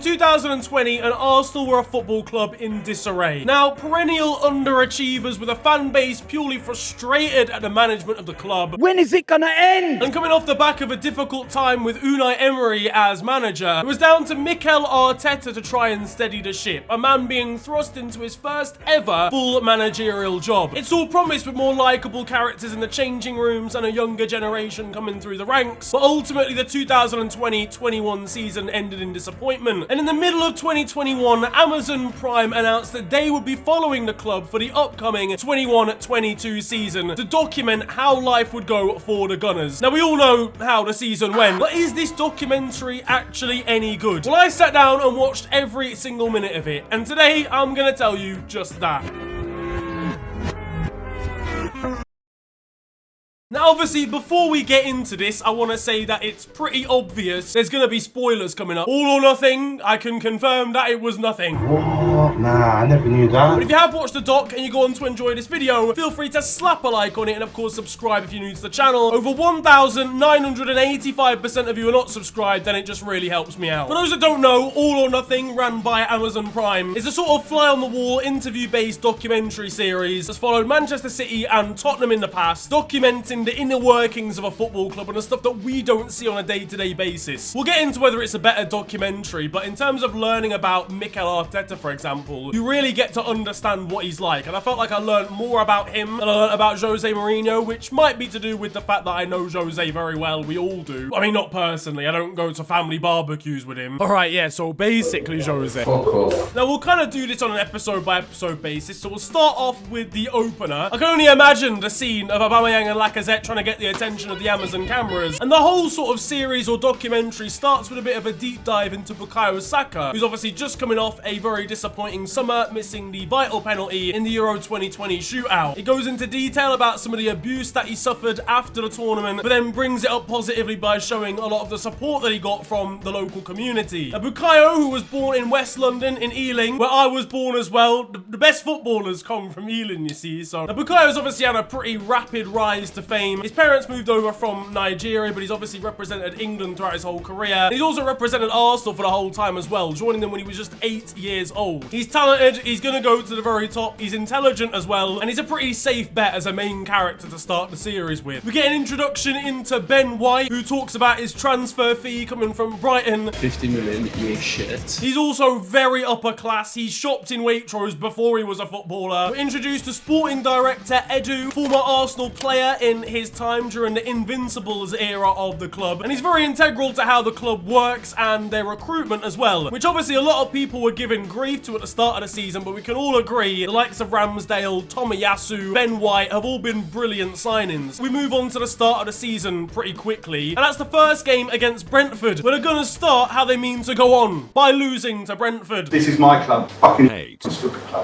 2020, and Arsenal were a football club in disarray. Now, perennial underachievers with a fan base purely frustrated at the management of the club. When is it gonna end? And coming off the back of a difficult time with Unai Emery as manager, it was down to Mikel Arteta to try and steady the ship, a man being thrust into his first ever full managerial job. It's all promised with more likeable characters in the changing rooms and a younger generation coming through the ranks, but ultimately the 2020-21 season ended in disappointment. And in the middle of 2021, Amazon Prime announced that they would be following the club for the upcoming 21-22 season to document how life would go for the Gunners. Now, we all know how the season went, but is this documentary actually any good? Well, I sat down and watched every single minute of it, and today I'm gonna tell you just that. Now, obviously, before we get into this, I want to say that it's pretty obvious there's going to be spoilers coming up. All or nothing, I can confirm that it was nothing. What? Nah, I never knew that. But if you have watched the doc and you go on to enjoy this video, feel free to slap a like on it and, of course, subscribe if you're new to the channel. Over 1,985% of you are not subscribed, and it just really helps me out. For those that don't know, All or Nothing, ran by Amazon Prime, is a sort of fly-on-the-wall, interview-based documentary series that's followed Manchester City and Tottenham in the past, documenting the inner workings of a football club and the stuff that we don't see on a day-to-day basis. We'll get into whether it's a better documentary, but in terms of learning about Mikel Arteta, for example, you really get to understand what he's like, and I felt like I learned more about him than I learned about Jose Mourinho, which might be to do with the fact that I know Jose very well. We all do. I mean, not personally. I don't go to family barbecues with him. Alright, yeah, so basically Jose. Now, we'll kind of do this on an episode-by-episode basis, so we'll start off with the opener. I can only imagine the scene of Aubameyang and Lacazette trying to get the attention of the Amazon cameras. And the whole sort of series or documentary starts with a bit of a deep dive into Bukayo Saka, who's obviously just coming off a very disappointing summer, missing the vital penalty in the Euro 2020 shootout. It goes into detail about some of the abuse that he suffered after the tournament, but then brings it up positively by showing a lot of the support that he got from the local community. Now, Bukayo, who was born in West London in Ealing, where I was born as well, the best footballers come from Ealing, you see. So now, Bukayo's obviously had a pretty rapid rise to fame. His parents moved over from Nigeria, but he's obviously represented England throughout his whole career. He's also represented Arsenal for the whole time as well, joining them when he was just 8 years old. He's talented, he's gonna go to the very top, he's intelligent as well, and he's a pretty safe bet as a main character to start the series with. We get an introduction into Ben White, who talks about his transfer fee coming from Brighton. 50 million, you shit. He's also very upper class. He shopped in Waitrose before he was a footballer. We're introduced to sporting director Edu, former Arsenal player in his time during the Invincibles era of the club, and he's very integral to how the club works and their recruitment as well, which obviously a lot of people were giving grief to at the start of the season, but we can all agree the likes of Ramsdale, Tomiyasu, Ben White have all been brilliant signings. We move on to the start of the season pretty quickly, and that's the first game against Brentford, where they're gonna start how they mean to go on, by losing to Brentford. This is my club. Fucking hate.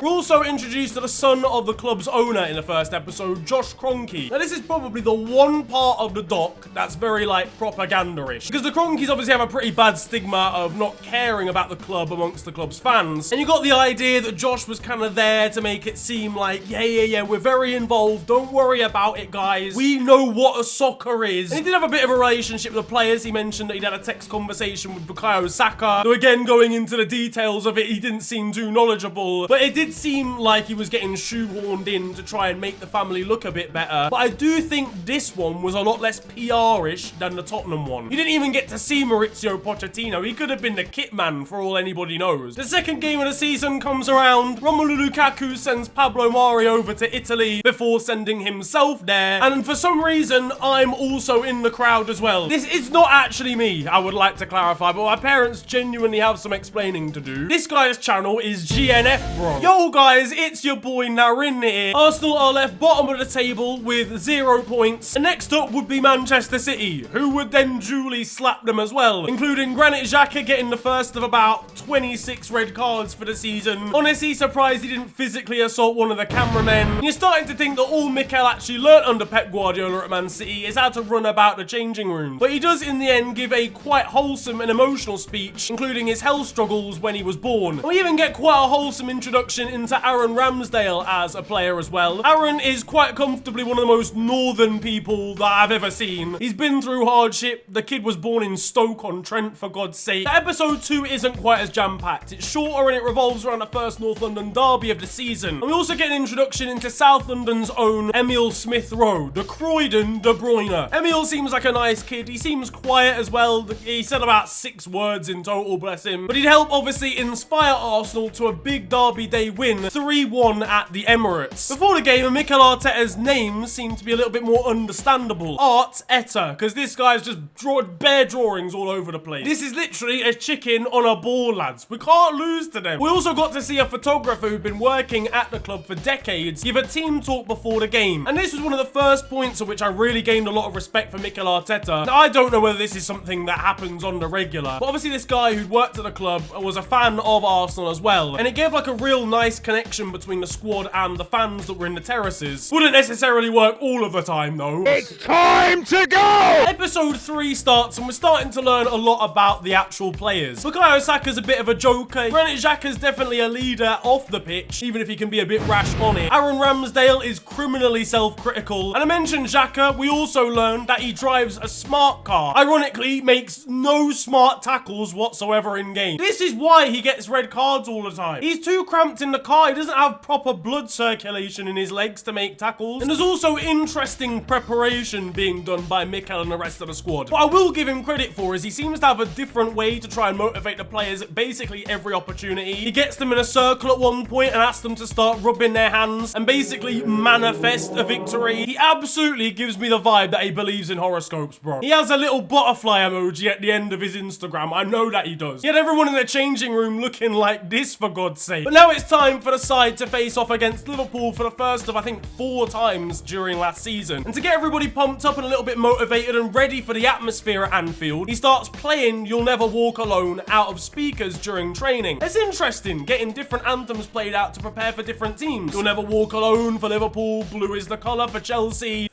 We're also introduced to the son of the club's owner in the first episode, Josh Kroenke. Now, this is probably the one part of the doc that's very, like, propaganda-ish, because the Kroenkes obviously have a pretty bad stigma of not caring about the club amongst the club's fans, and you got the idea that Josh was kind of there to make it seem like, yeah, we're very involved, don't worry about it, guys, we know what a soccer is. And he did have a bit of a relationship with the players. He mentioned that he'd had a text conversation with Bukayo Saka, though again, going into the details of it, he didn't seem too knowledgeable, but it did seem like he was getting shoehorned in to try and make the family look a bit better. But I do think this one was a lot less PR-ish than the Tottenham one. You didn't even get to see Maurizio Pochettino. He could have been the kit man for all anybody knows. The second game of the season comes around. Romelu Lukaku sends Pablo Mari over to Italy before sending himself there, and for some reason I'm also in the crowd as well. This is not actually me, I would like to clarify, but my parents genuinely have some explaining to do. This guy's channel is GNF, bro. Yo guys, it's your boy Narin here. Arsenal are left bottom of the table with 0 points, and next up would be Manchester City, who would then duly slap them as well, including Granit Xhaka getting the first of about 26 red cards for the season. Honestly, surprised he didn't physically assault one of the cameramen. And you're starting to think that all Mikel actually learnt under Pep Guardiola at Man City is how to run about the changing room. But he does in the end give a quite wholesome and emotional speech, including his health struggles when he was born. And we even get quite a wholesome introduction into Aaron Ramsdale as a player as well. Aaron is quite comfortably one of the most northern driven people that I've ever seen. He's been through hardship. The kid was born in Stoke-on-Trent, for God's sake. Episode 2 isn't quite as jam-packed. It's shorter and it revolves around the first North London derby of the season. And we also get an introduction into South London's own Emil Smith Rowe, the Croydon De Bruyne. Emil seems like a nice kid. He seems quiet as well. He said about 6 words in total, bless him. But he'd help obviously inspire Arsenal to a big derby day win, 3-1 at the Emirates. Before the game, Mikel Arteta's name seemed to be a little bit more understandable. Arteta, because this guy's just drawn bare drawings all over the place. This is literally a chicken on a ball, lads. We can't lose to them. We also got to see a photographer who'd been working at the club for decades give a team talk before the game. And this was one of the first points at which I really gained a lot of respect for Mikel Arteta. Now, I don't know whether this is something that happens on the regular, but obviously this guy who'd worked at the club was a fan of Arsenal as well. And it gave like a real nice connection between the squad and the fans that were in the terraces. Wouldn't necessarily work all of the time though. It's time to go! Episode 3 starts and we're starting to learn a lot about the actual players. Bukayo Saka's a bit of a joker. Granit Xhaka's definitely a leader off the pitch, even if he can be a bit rash on it. Aaron Ramsdale is criminally self-critical. And I mentioned Xhaka, we also learned that he drives a smart car. Ironically, makes no smart tackles whatsoever in game. This is why he gets red cards all the time. He's too cramped in the car. He doesn't have proper blood circulation in his legs to make tackles. And there's also interesting preparation being done by Mikel and the rest of the squad. What I will give him credit for is he seems to have a different way to try and motivate the players at basically every opportunity. He gets them in a circle at one point and asks them to start rubbing their hands and basically manifest a victory. He absolutely gives me the vibe that he believes in horoscopes, bro. He has a little butterfly emoji at the end of his Instagram. I know that he does. He had everyone in the changing room looking like this, for God's sake. But now it's time for the side to face off against Liverpool for the first of, I think, 4 times during last season. And to get everybody pumped up and a little bit motivated and ready for the atmosphere at Anfield, he starts playing You'll Never Walk Alone out of speakers during training. It's interesting, getting different anthems played out to prepare for different teams. You'll Never Walk Alone for Liverpool, blue is the colour for Chelsea,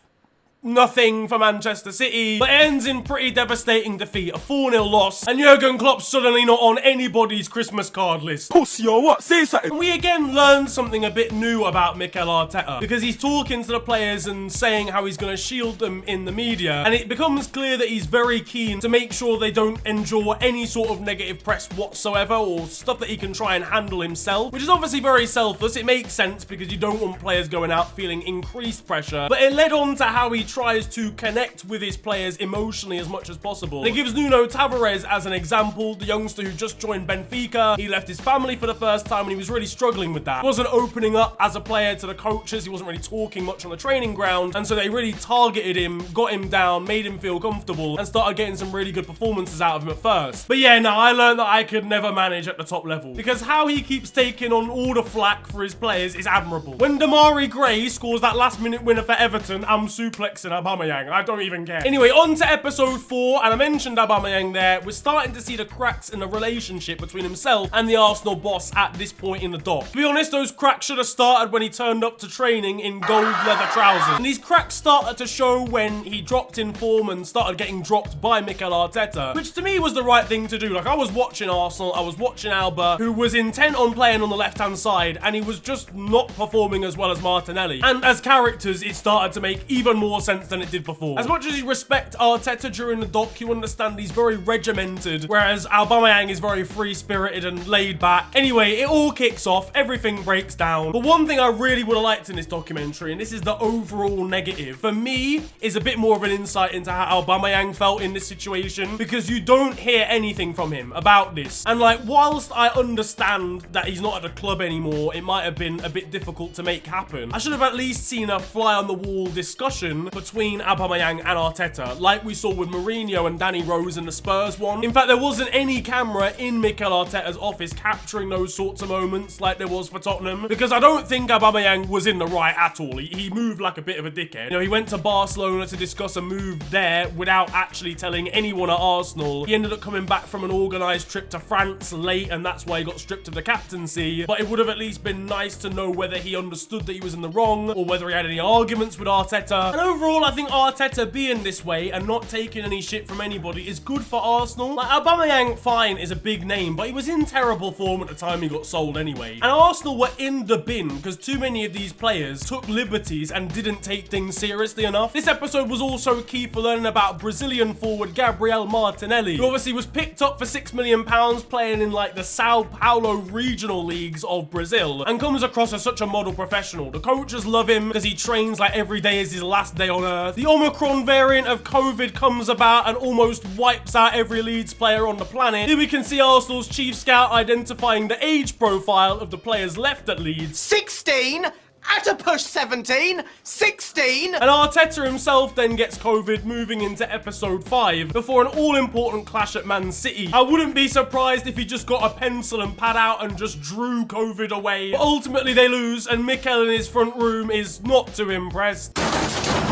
nothing for Manchester City, but it ends in pretty devastating defeat, a 4-0 loss, and Jurgen Klopp's suddenly not on anybody's Christmas card list. Pussy or what? Say something. And we again learned something a bit new about Mikel Arteta, because he's talking to the players and saying how he's going to shield them in the media, and it becomes clear that he's very keen to make sure they don't endure any sort of negative press whatsoever, or stuff that he can try and handle himself, which is obviously very selfless. It makes sense because you don't want players going out feeling increased pressure, but it led on to how he tries to connect with his players emotionally as much as possible. And it gives Nuno Tavares as an example, the youngster who just joined Benfica. He left his family for the first time and he was really struggling with that. He wasn't opening up as a player to the coaches. He wasn't really talking much on the training ground. And so they really targeted him, got him down, made him feel comfortable, and started getting some really good performances out of him at first. But yeah, no, I learned that I could never manage at the top level, because how he keeps taking on all the flack for his players is admirable. When Damari Gray scores that last-minute winner for Everton, I'm suplexing Aubameyang. I don't even care. Anyway, on to episode 4, and I mentioned Aubameyang there. We're starting to see the cracks in the relationship between himself and the Arsenal boss at this point in the doc. To be honest, those cracks should have started when he turned up to training in gold leather trousers. And these cracks started to show when he dropped in form and started getting dropped by Mikel Arteta, which to me was the right thing to do. Like, I was watching Arsenal, I was watching Alba, who was intent on playing on the left-hand side, and he was just not performing as well as Martinelli. And as characters, it started to make even more sense than it did before. As much as you respect Arteta during the doc, you understand he's very regimented, whereas Aubameyang is very free-spirited and laid back. Anyway, it all kicks off, everything breaks down. But one thing I really would have liked in this documentary, and this is the overall negative, for me, is a bit more of an insight into how Aubameyang felt in this situation, because you don't hear anything from him about this. And like, whilst I understand that he's not at the club anymore, it might have been a bit difficult to make happen, I should have at least seen a fly-on-the-wall discussion between Aubameyang and Arteta, like we saw with Mourinho and Danny Rose in the Spurs one. In fact, there wasn't any camera in Mikel Arteta's office capturing those sorts of moments like there was for Tottenham, because I don't think Aubameyang was in the right at all. He moved like a bit of a dickhead. You know, he went to Barcelona to discuss a move there without actually telling anyone at Arsenal. He ended up coming back from an organised trip to France late, and that's why he got stripped of the captaincy. But it would have at least been nice to know whether he understood that he was in the wrong, or whether he had any arguments with Arteta. And overall, Overall, I think Arteta being this way and not taking any shit from anybody is good for Arsenal. Like, Aubameyang, fine, is a big name, but he was in terrible form at the time he got sold anyway. And Arsenal were in the bin because too many of these players took liberties and didn't take things seriously enough. This episode was also key for learning about Brazilian forward Gabriel Martinelli, who obviously was picked up for £6 million playing in like the Sao Paulo regional leagues of Brazil and comes across as such a model professional. The coaches love him because he trains like every day is his last day on earth. The Omicron variant of COVID comes about and almost wipes out every Leeds player on the planet. Here we can see Arsenal's chief scout identifying the age profile of the players left at Leeds. 16? At a push 17, 16. And Arteta himself then gets COVID moving into episode 5 before an all-important clash at Man City. I wouldn't be surprised if he just got a pencil and pad out and just drew COVID away. But ultimately they lose and Mikel in his front room is not too impressed.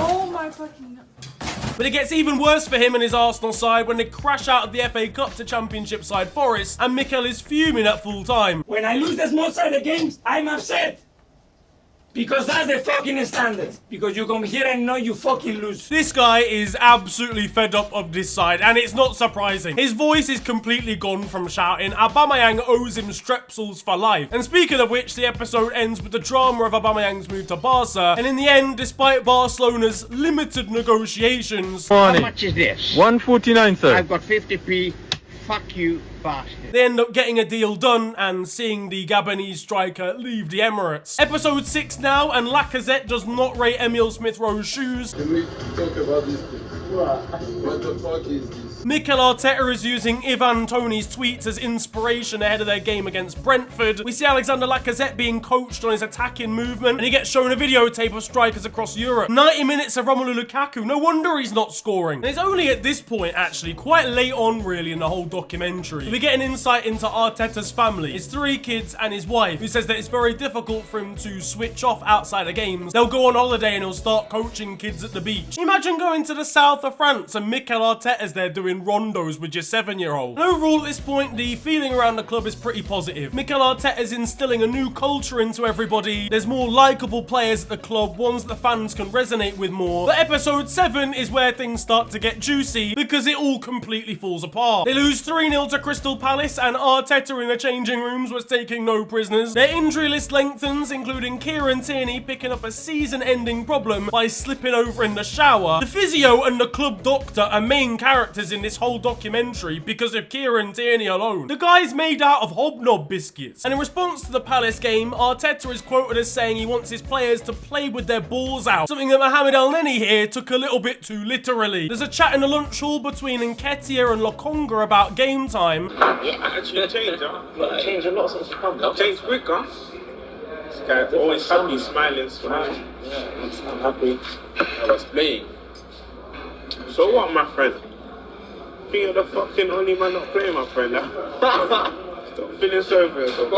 Oh my fucking God. But it gets even worse for him and his Arsenal side when they crash out of the FA Cup to Championship side Forest and Mikel is fuming at full time. When I lose the small-sided games, I'm upset. Because that's the fucking standard. Because you come here and know you fucking lose. This guy is absolutely fed up of this side, and it's not surprising. His voice is completely gone from shouting. Aubameyang owes him strepsils for life. And speaking of which, the episode ends with the drama of Aubameyang's move to Barca. And in the end, despite Barcelona's limited negotiations... How much is this? 149, sir. I've got 50p. Fuck you, bastard. They end up getting a deal done and seeing the Gabonese striker leave the Emirates. Episode 6 now, and Lacazette does not rate Emile Smith-Rowe's shoes. Can we talk about this thing? What the fuck is this? Mikel Arteta is using Ivan Toney's tweets as inspiration ahead of their game against Brentford. We see Alexander Lacazette being coached on his attacking movement, and he gets shown a videotape of strikers across Europe. 90 minutes of Romelu Lukaku. No wonder he's not scoring. And it's only at this point, actually, quite late on really in the whole documentary, we get an insight into Arteta's family, his 3 kids and his wife, who says that it's very difficult for him to switch off outside of games. They'll go on holiday and he'll start coaching kids at the beach. Imagine going to the south of France and Mikel Arteta's there doing rondos with your 7-year-old. And overall at this point, the feeling around the club is pretty positive. Mikel Arteta's instilling a new culture into everybody. There's more likeable players at the club, ones that the fans can resonate with more. But episode 7 is where things start to get juicy because it all completely falls apart. They lose 3-0 to Crystal Palace and Arteta in the changing rooms was taking no prisoners. Their injury list lengthens, including Kieran Tierney picking up a season-ending problem by slipping over in the shower. The physio and the club doctor are main characters in this whole documentary because of Kieran Tierney alone. The guy's made out of hobnob biscuits. And in response to the Palace game, Arteta is quoted as saying he wants his players to play with their balls out, something that Mohamed El Neni here took a little bit too literally. There's a chat in the lunch hall between Nketiah and Lokonga about game time. Actually changed, huh? Change a lot since you come. Changed quick, huh? This guy always happy, smiling, smiling. I'm happy. I was playing. So what, my friend? I think you're the fucking only man not playing, my friend. Stop feeling sorry for yourself.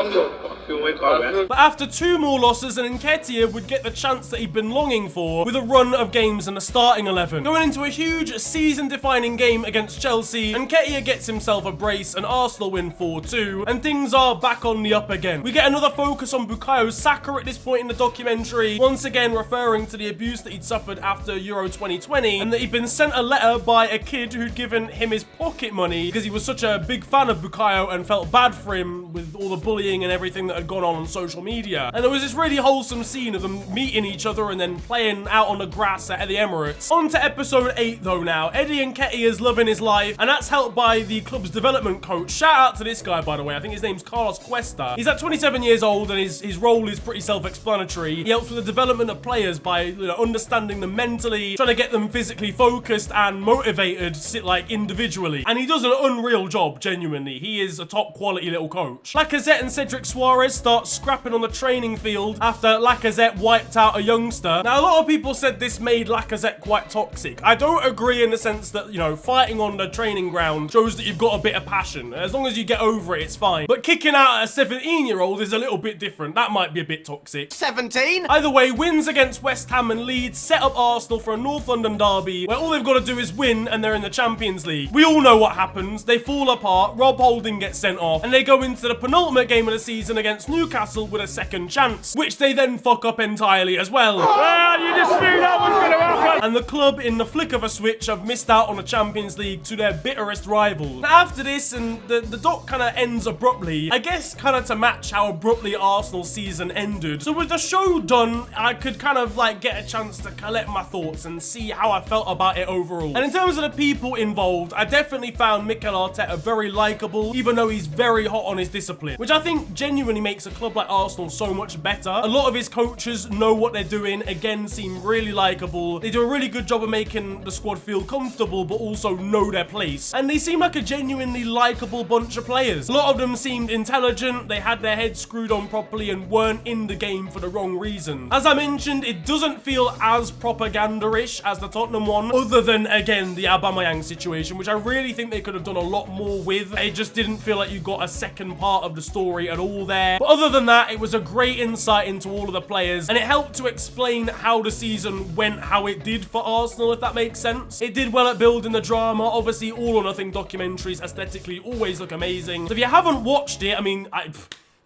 Fucking wake up, man. But after 2 more losses, and Nketiah would get the chance that he'd been longing for with a run of games in the starting 11. Going into a huge season-defining game against Chelsea, Nketiah gets himself a brace and Arsenal win 4-2, and things are back on the up again. We get another focus on Bukayo Saka at this point in the documentary, once again referring to the abuse that he'd suffered after Euro 2020, and that he'd been sent a letter by a kid who'd given him his pocket money because he was such a big fan of Bukayo and felt bad for him with all the bullying and everything that had gone on social media. And there was this really wholesome scene of them meeting each other and then playing out on the grass at the Emirates. On to episode 8 though now. Eddie Nketiah's loving his life, and that's helped by the club's development coach. Shout out to this guy, by the way. I think his name's Carlos Cuesta. He's at 27 years old and his role is pretty self-explanatory. He helps with the development of players by understanding them mentally, trying to get them physically focused and motivated, like individually. And he does an unreal job, genuinely. He is a top quality little coach. Lacazette and Cedric Suarez start scrapping on the training field after Lacazette wiped out a youngster. Now, a lot of people said this made Lacazette quite toxic. I don't agree in the sense that, fighting on the training ground shows that you've got a bit of passion. As long as you get over it, it's fine. But kicking out a 17-year-old is a little bit different. That might be a bit toxic. 17? Either way, wins against West Ham and Leeds set up Arsenal for a North London derby where all they've got to do is win and they're in the Champions League. We all know what happens. They fall apart, Rob Holding gets sent off, and they they go into the penultimate game of the season against Newcastle with a second chance, which they then fuck up entirely as well. Well, you just knew that was going to happen. And the club, in the flick of a switch, have missed out on the Champions League to their bitterest rivals. Now, after this, and the doc kind of ends abruptly, I guess kind of to match how abruptly Arsenal's season ended. So with the show done, I could kind of like get a chance to collect my thoughts and see how I felt about it overall. And in terms of the people involved, I definitely found Mikel Arteta very likeable, even though he's very hot on his discipline, which I think genuinely makes a club like Arsenal so much better. A lot of his coaches know what they're doing, again, seem really likeable. They do a really good job of making the squad feel comfortable, but also know their place. And they seem like a genuinely likeable bunch of players. A lot of them seemed intelligent, they had their heads screwed on properly and weren't in the game for the wrong reason. As I mentioned, it doesn't feel as propaganda-ish as the Tottenham one, other than, again, the Aubameyang situation, which I really think they could have done a lot more with. It just didn't feel like you got a second part of the story at all there. But other than that, it was a great insight into all of the players, and it helped to explain how the season went how it did for Arsenal, if that makes sense. It did well at building the drama. Obviously, All or Nothing documentaries aesthetically always look amazing. So if you haven't watched it, I mean,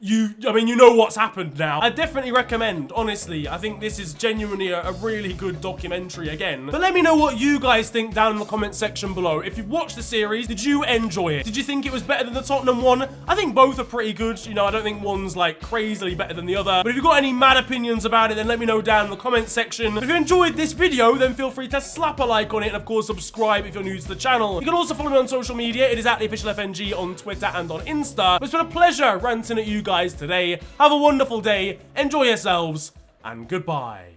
you know what's happened now. I definitely recommend, honestly. I think this is genuinely a really good documentary again. But let me know what you guys think down in the comment section below. If you've watched the series, did you enjoy it? Did you think it was better than the Tottenham one? I think both are pretty good. You know, I don't think one's like crazily better than the other. But if you've got any mad opinions about it, then let me know down in the comment section. If you enjoyed this video, then feel free to slap a like on it, and of course subscribe if you're new to the channel. You can also follow me on social media. It is at @theofficialfng on Twitter and on Insta. But it's been a pleasure ranting at you guys today. Have a wonderful day, enjoy yourselves, and goodbye.